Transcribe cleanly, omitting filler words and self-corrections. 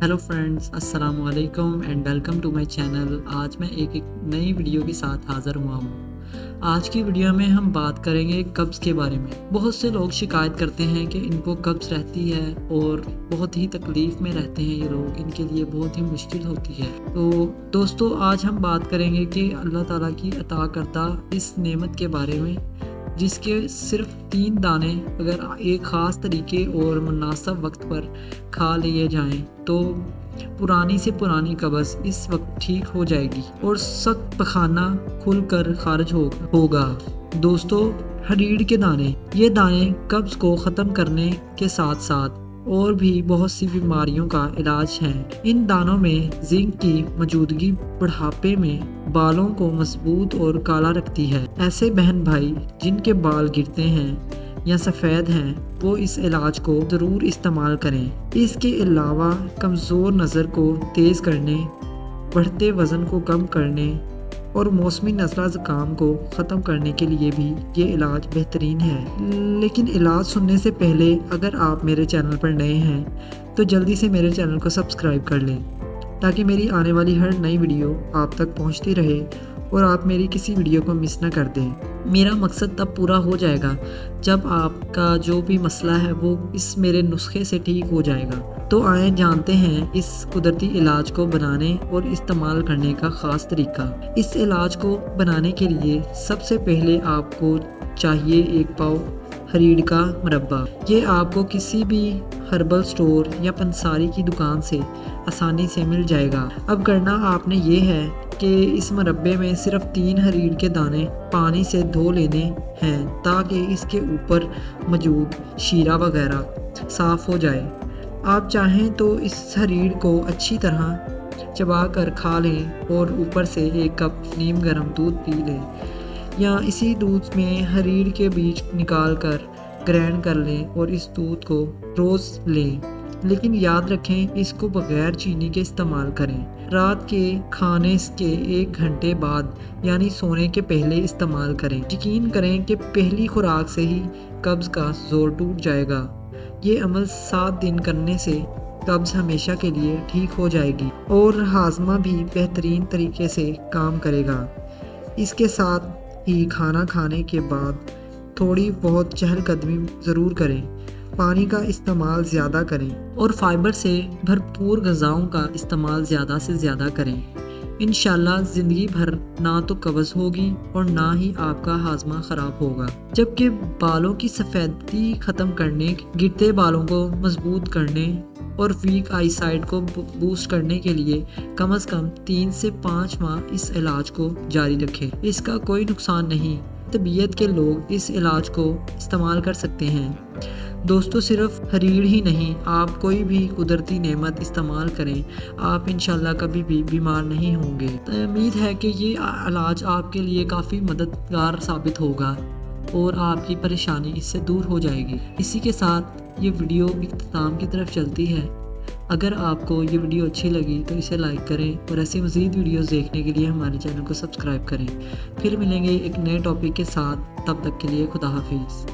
Hello friends, अस्सलाम वालेकुम and welcome to my channel. आज मैं एक नई वीडियो के साथ हाज़िर हुआ हूँ। आज की वीडियो में हम बात करेंगे कब्ज़ के बारे में। बहुत से लोग शिकायत करते हैं कि इनको कब्ज़ रहती है और बहुत ही तकलीफ़ में रहते हैं ये लोग, इनके लिए बहुत ही मुश्किल होती है। तो दोस्तों, आज हम बात करेंगे कि अल्लाह ताला की अता करदा इस नेमत के बारे में, जिसके सिर्फ 3 दाने अगर एक ख़ास तरीके और मुनासिब वक्त पर खा लिए जाएं तो पुरानी से पुरानी कब्ज़ इस वक्त ठीक हो जाएगी और सख्त पखाना खुलकर खारिज होगा। दोस्तों, हरीड़ के दाने, ये दाने कब्ज़ को ख़त्म करने के साथ साथ और भी बहुत सी बीमारियों का इलाज है। इन दानों में जिंक की मौजूदगी बुढ़ापे में बालों को मजबूत और काला रखती है। ऐसे बहन भाई जिनके बाल गिरते हैं या सफ़ेद हैं, वो इस इलाज को ज़रूर इस्तेमाल करें। इसके अलावा कमज़ोर नज़र को तेज़ करने, बढ़ते वज़न को कम करने और मौसमी नज़ला ज़ुकाम को ख़त्म करने के लिए भी ये इलाज बेहतरीन है। लेकिन इलाज सुनने से पहले अगर आप मेरे चैनल पर नए हैं तो जल्दी से मेरे चैनल को सब्सक्राइब कर लें, ताकि मेरी आने वाली हर नई वीडियो आप तक पहुंचती रहे और आप मेरी किसी वीडियो को मिस ना कर दें। मेरा मकसद तब पूरा हो जाएगा जब आपका जो भी मसला है वो इस मेरे नुस्खे से ठीक हो जाएगा। तो आए जानते हैं इस कुदरती इलाज को बनाने और इस्तेमाल करने का ख़ास तरीका। इस इलाज को बनाने के लिए सबसे पहले आपको चाहिए 1 पाव हरीड़ का मुरब्बा। ये आपको किसी भी हर्बल स्टोर या पंसारी की दुकान से आसानी से मिल जाएगा। अब करना आपने ये है कि इस मुरब्बे में सिर्फ 3 हरीड़ के दाने पानी से धो लेने हैं, ताकि इसके ऊपर मौजूद शीरा वगैरह साफ़ हो जाए। आप चाहें तो इस हरीड़ को अच्छी तरह चबा कर खा लें और ऊपर से 1 कप नीम गर्म दूध पी लें, या इसी दूध में हरीड़ के बीज निकाल कर ग्राइंड कर लें और इस दूध को रोज़ लें। लेकिन याद रखें, इसको बगैर चीनी के इस्तेमाल करें। रात के खाने के 1 घंटे बाद यानी सोने के पहले इस्तेमाल करें। यकीन करें कि पहली खुराक से ही कब्ज़ का जोर टूट जाएगा। ये अमल 7 दिन करने से कब्ज़ हमेशा के लिए ठीक हो जाएगी और हाजमा भी बेहतरीन तरीके से काम करेगा। इसके साथ ही खाना खाने के बाद थोड़ी बहुत चहलकदमी ज़रूर करें, पानी का इस्तेमाल ज़्यादा करें और फाइबर से भरपूर ग़िज़ाओं का इस्तेमाल ज़्यादा से ज़्यादा करें। इंशाल्लाह ज़िंदगी भर ना तो कब्ज़ होगी और ना ही आपका हाजमा ख़राब होगा। जबकि बालों की सफ़ेदी ख़त्म करने, गिरते बालों को मजबूत करने और वीक आई साइट को बूस्ट करने के लिए कम से कम 3 से 5 माह इस इलाज को जारी रखें। इसका कोई नुकसान नहीं, तबीयत के लोग इस इलाज को इस्तेमाल कर सकते हैं। दोस्तों, सिर्फ हरीड़ ही नहीं, आप कोई भी कुदरती नेमत इस्तेमाल करें, आप इंशाल्लाह कभी भी बीमार नहीं होंगे। तो उम्मीद है कि ये इलाज आपके लिए काफ़ी मददगार साबित होगा और आपकी परेशानी इससे दूर हो जाएगी। इसी के साथ ये वीडियो इख्तिताम की तरफ चलती है। अगर आपको ये वीडियो अच्छी लगी तो इसे लाइक करें और ऐसी मज़ीद वीडियोस देखने के लिए हमारे चैनल को सब्सक्राइब करें। फिर मिलेंगे एक नए टॉपिक के साथ, तब तक के लिए खुदा हाफिज़।